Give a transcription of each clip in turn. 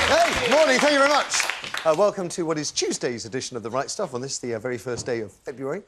Hey, morning, thank you very much. Welcome to what is Tuesday's edition of the Wright Stuff on this, the very first day of February.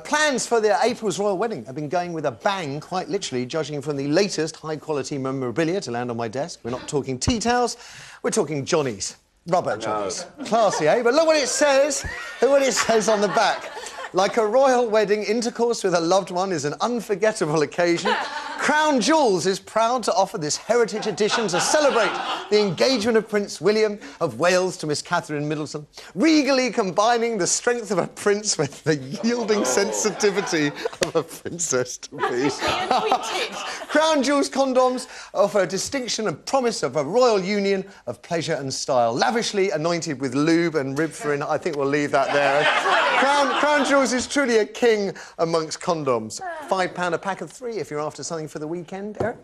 Plans for the April's royal wedding have been going with a bang, quite literally, judging from the latest high-quality memorabilia to land on my desk. We're not talking tea towels, we're talking Johnnies. Rubber Johnnies. Classy, eh? But look what it says. Look what it says on the back. Like a royal wedding, intercourse with a loved one is an unforgettable occasion. Crown Jewels is proud to offer this heritage edition to celebrate the engagement of Prince William of Wales to Miss Catherine Middleton, regally combining the strength of a prince with the yielding sensitivity of a princess-to-be. Crown Jewels condoms offer a distinction and promise of a royal union of pleasure and style, lavishly anointed with lube and ribfrin. I think we'll leave that there. Crown Jewels is truly a king amongst condoms. £5 a pack of 3 if you're after something for the weekend, Eric?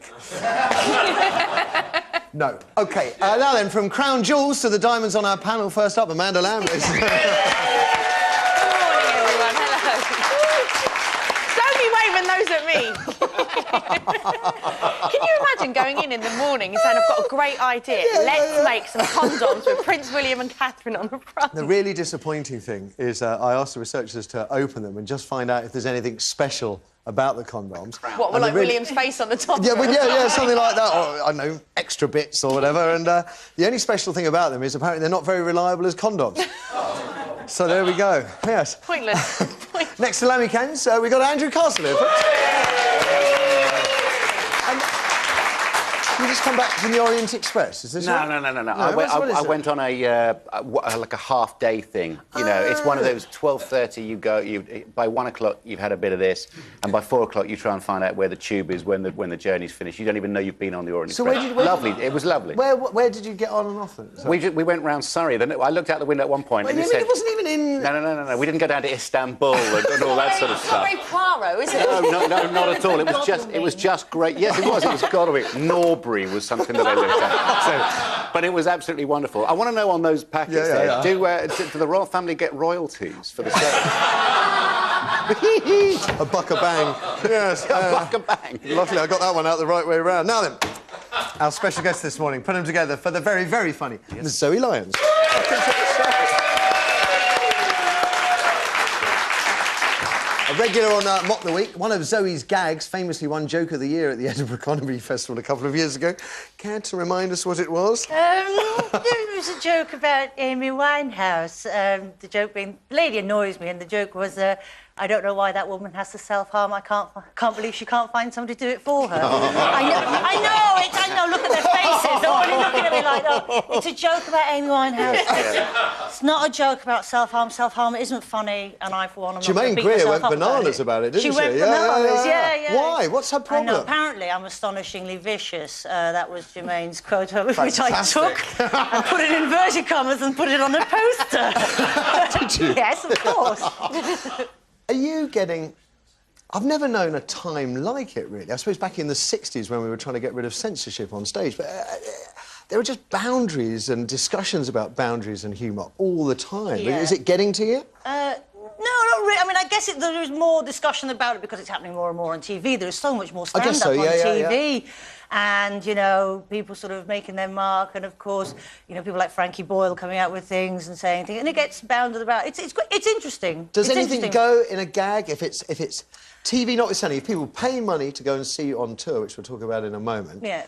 No. OK, now then, from Crown Jewels to the diamonds on our panel. First up, Amanda Lamb. Good morning, everyone. Hello. Don't be waving those at me. Can you imagine going in the morning and saying, I've got a great idea, let's make some condoms with Prince William and Catherine on the front? The really disappointing thing is I asked the researchers to open them and just find out if there's anything special about the condoms. What, well, like William's face on the top? Yeah, well, yeah, something like that, or, I don't know, extra bits or whatever, and the only special thing about them is apparently they're not very reliable as condoms. So there we go, yes. Pointless. Next to Lammy Cans, we've got Andrew Castle here. You just come back from the Orient Express, is this right? No. I went on a like a half-day thing. You know, it's one of those 12:30. You go. By 1 o'clock you've had a bit of this, and by 4 o'clock you try and find out where the tube is when the journey's finished. You don't even know you've been on the Orient Express. It was lovely. Where did you get on and off then? We went round Surrey. Then I looked out the window at one point. And it wasn't even in. No. We didn't go down to Istanbul and all that sort of stuff. It's not very Poirot, is it? No, not at all. It was just great. Yes, it was. It was Godwin. Norbury was something that I looked at. So, but it was absolutely wonderful. I want to know on those packets do the royal family get royalties for the set? A buck a bang. Yes. A buck a bang. Luckily, I got that one out the right way around. Now then, our special guest this morning, put them together for the very, very funny Miss Zoe Lyons. A regular on Mock the Week, one of Zoe's gags famously won Joke of the Year at the Edinburgh Comedy Festival a couple of years ago. Care to remind us what it was? It was a joke about Amy Winehouse. The joke being, the lady annoys me, and the joke was, I don't know why that woman has to self-harm. I can't believe she can't find somebody to do it for her. I know, look at their faces. They're already looking at me like, oh, it's a joke about Amy Winehouse. It's not a joke about self-harm. Self-harm isn't funny, and I, for one, am not Jermaine beat Greer myself went up bananas about it, didn't she? She went bananas, yeah. Why? What's her problem? I know, apparently I'm astonishingly vicious. That was Jermaine's quote, which I took and put it in inverted commas and put it on a poster. Did you? Yes, of course. Are you getting... I've never known a time like it, really. I suppose back in the 60s when we were trying to get rid of censorship on stage, but there were just boundaries and discussions about boundaries and humour all the time. Yeah. Is it getting to you? No, not really. I mean, I guess there is more discussion about it because it's happening more and more on TV. There is so much more stand-up on TV. Yeah. And, you know, people sort of making their mark, and, of course, you know, people like Frankie Boyle coming out with things and saying things, and it gets bounded about. It's interesting. Does anything go in a gag if it's TV notwithstanding, if people pay money to go and see you on tour, which we'll talk about in a moment... Yeah.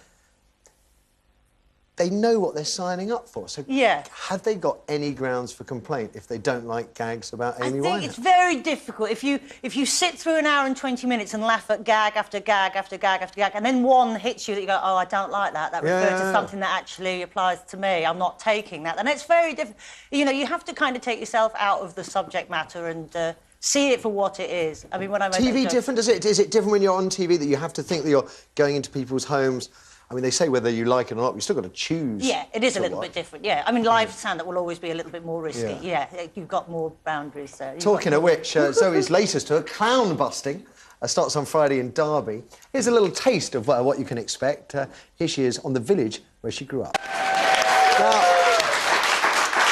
They know what they're signing up for. So have they got any grounds for complaint if they don't like gags about Amy Winehouse? I think it's very difficult. If you sit through an hour and 20 minutes and laugh at gag after gag after gag after gag, and then one hits you that you go, oh, I don't like that. That refers to something that actually applies to me. I'm not taking that. And it's very different. You know, you have to kind of take yourself out of the subject matter and see it for what it is. I mean, when I make TV different? Is it different when you're on TV that you have to think that you're going into people's homes? I mean, they say whether you like it or not, you've still got to choose. Yeah, it is a little bit different, yeah. I mean, live stand-up will always be a little bit more risky, You've got more boundaries there. Talking of which, Zoe's latest tour, Clown Busting, starts on Friday in Derby. Here's a little taste of what you can expect. Here she is on the village where she grew up. Now,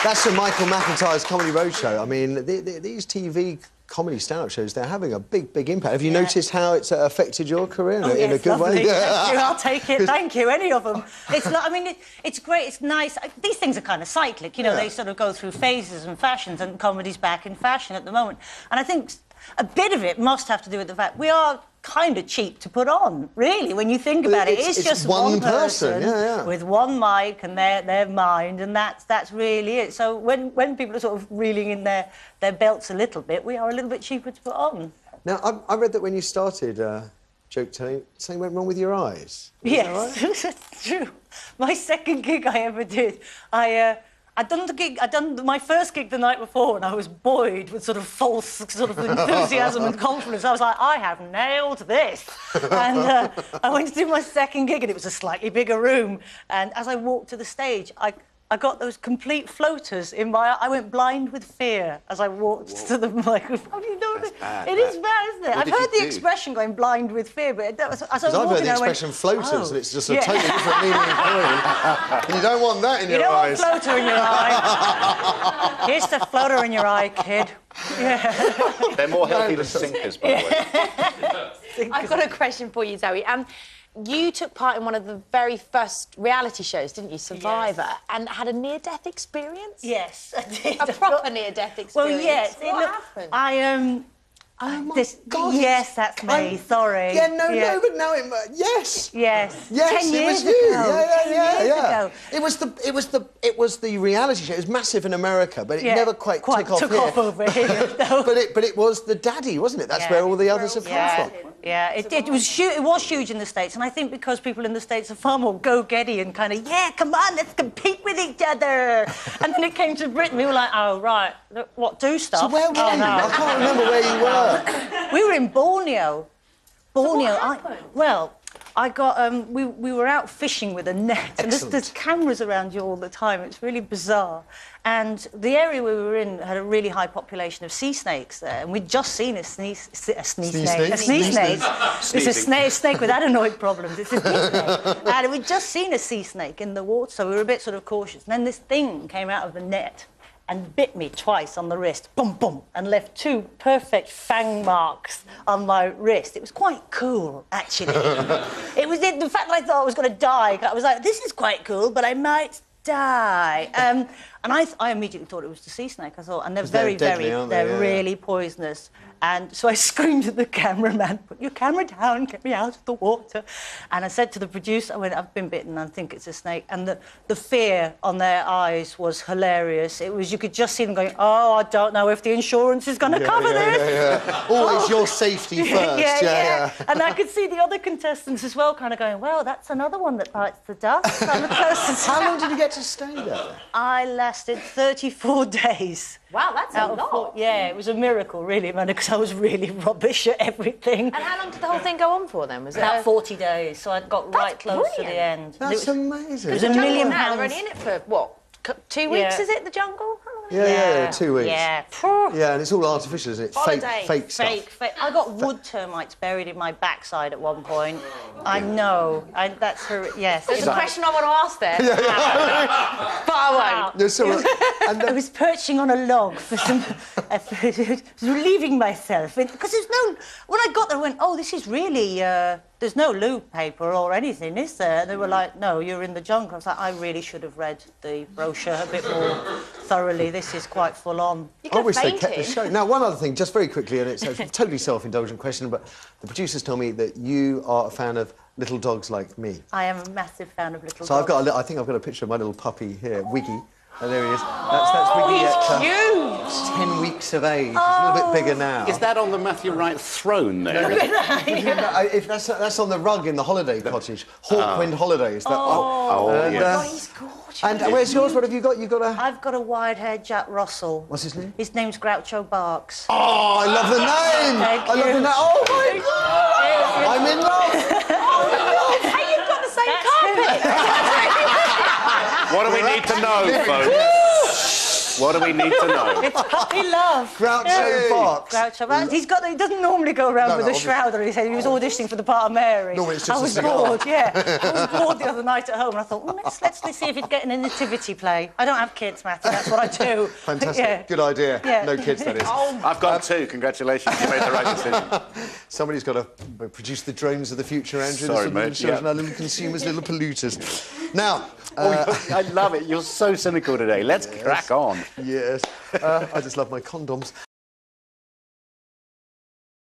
that's from Michael McIntyre's Comedy Roadshow. I mean, these TV comedy stand-up shows, they're having a big impact. Have you noticed how it's affected your career in a good lovely. way? Thank you, I'll take it. Thank you, any of them. It's not, I mean, it's great, it's nice. These things are kind of cyclic, you know, they sort of go through phases and fashions, and comedy's back in fashion at the moment. And I think a bit of it must have to do with the fact we are kind of cheap to put on, really, when you think about it. It's just one person with one mic and their mind, and that's really it. So when people are sort of reeling in their belts a little bit, we are a little bit cheaper to put on. Now, I read that when you started joke telling, something went wrong with your eyes. Yes, that's true. My second gig I ever did, I'd done my first gig the night before, and I was buoyed with sort of false sort of enthusiasm and confidence. I was like, I have nailed this. And I went to do my second gig, and it was a slightly bigger room. And as I walked to the stage, I got those complete floaters in my... I went blind with fear as I walked to the microphone. You know, bad, it is bad, isn't it? I've heard the expression going blind with fear, but as I was walking, I've heard the expression floaters, and it's just a totally different meaning and you don't want that in your eyes. You don't want floater in your eye. Here's the floater in your eye, kid. Yeah. They're more healthy than sinkers, by the way. I've got a question for you, Zoe. You took part in one of the very first reality shows, didn't you, Survivor, and had a near-death experience? Yes, I did. A proper near-death experience? Well, yes. What happened? Oh, my God. Yes, that's me, sorry. Yeah, no, but no, yes. Yes. Yes, 10 it years was you. ago. Yeah. It was the reality show. It was massive in America, but it never quite took off over here. No. but it was the daddy, wasn't it? That's where all the others have come from. Yeah, it was huge in the States, and I think because people in the States are far more go-getty and kind of, come on, let's compete with each other. And then it came to Britain, we were like, oh, right, what, do stuff? So where were you? No. I can't remember where you were. We were in Borneo. Borneo. So what happened? I got, we were out fishing with a net, and there's cameras around you all the time. It's really bizarre. And the area we were in had a really high population of sea snakes there, and we'd just seen a snake. It's a snake with adenoid problems. It's a sea snake. And we'd just seen a sea snake in the water, so we were a bit sort of cautious. And then this thing came out of the net and bit me twice on the wrist, boom, boom, and left 2 perfect fang marks on my wrist. It was quite cool, actually. The fact that I thought I was going to die, I was like, this is quite cool, but I might die. And I immediately thought it was the sea snake, I thought, and they're really poisonous. And so I screamed at the cameraman, put your camera down, get me out of the water. And I said to the producer, I went, I've been bitten, I think it's a snake. And the fear on their eyes was hilarious. It was, you could just see them going, oh, I don't know if the insurance is going to cover this. Always your safety first. Yeah. And I could see the other contestants as well kind of going, well, that's another one that bites the dust. How long did you get to stay there? I lasted 34 days. Wow, that's a lot. Yeah, it was a miracle, really, man, because I was really rubbish at everything. And how long did the whole thing go on for, then? Was it about 40 days, so I got right close to the end. That's amazing. It was £1 million. They're only in it for, what, 2 weeks, is it, the jungle? Yeah, 2 weeks. Yeah. Yeah, and it's all artificial, isn't it? Fake stuff. Fake. I got wood termites buried in my backside at one point. I know. That's her. Yes. There's a question I want to ask there. But I won't. I was perching on a log for some... relieving myself. Because there's no... When I got there, I went, oh, this is really... there's no loo paper or anything, is there? And they were like, no, you're in the jungle. I was like, I really should have read the brochure a bit more thoroughly. This is quite full on. I wish they kept the show. Now, one other thing, just very quickly, and it's a totally self-indulgent question, but the producers tell me that you are a fan of little dogs like me. I am a massive fan of little dogs. So I think I've got a picture of my little puppy here, Wiggy. And there he is. That's Wiggy at cute. 10 weeks of age. He's a little bit bigger now. Is that on the Matthew Wright throne there? If that's on the rug in the holiday cottage. Hawkwind Holidays. He's gorgeous. And where's yours? What have you got? I've got a wide-haired Jack Russell. What's his name? His name's Groucho Barks. Oh, I love the name! Thank I love the name. Oh, my God! I'm in love! Hey, you've got the same carpet! What do we need to know, folks? What do we need to know? It's puppy love. Groucho Marx. Groucho Marx. He doesn't normally go around with a shroud on his head. He was auditioning for the part of Mary. Normally it's just I was a cigar. bored, yeah. I was bored the other night at home and I thought, well, let's see if he'd get in a nativity play. I don't have kids, Matthew, that's what I do. Fantastic. Yeah. Good idea. Yeah. No kids, that is. I've got 2. Congratulations, you made the right decision. Somebody's got to produce the drones of the future, Andrew. Sorry, the mate. Children, our little consumers, little polluters. Now... I love it. You're so cynical today. Let's crack on. Yes. I just love my condoms.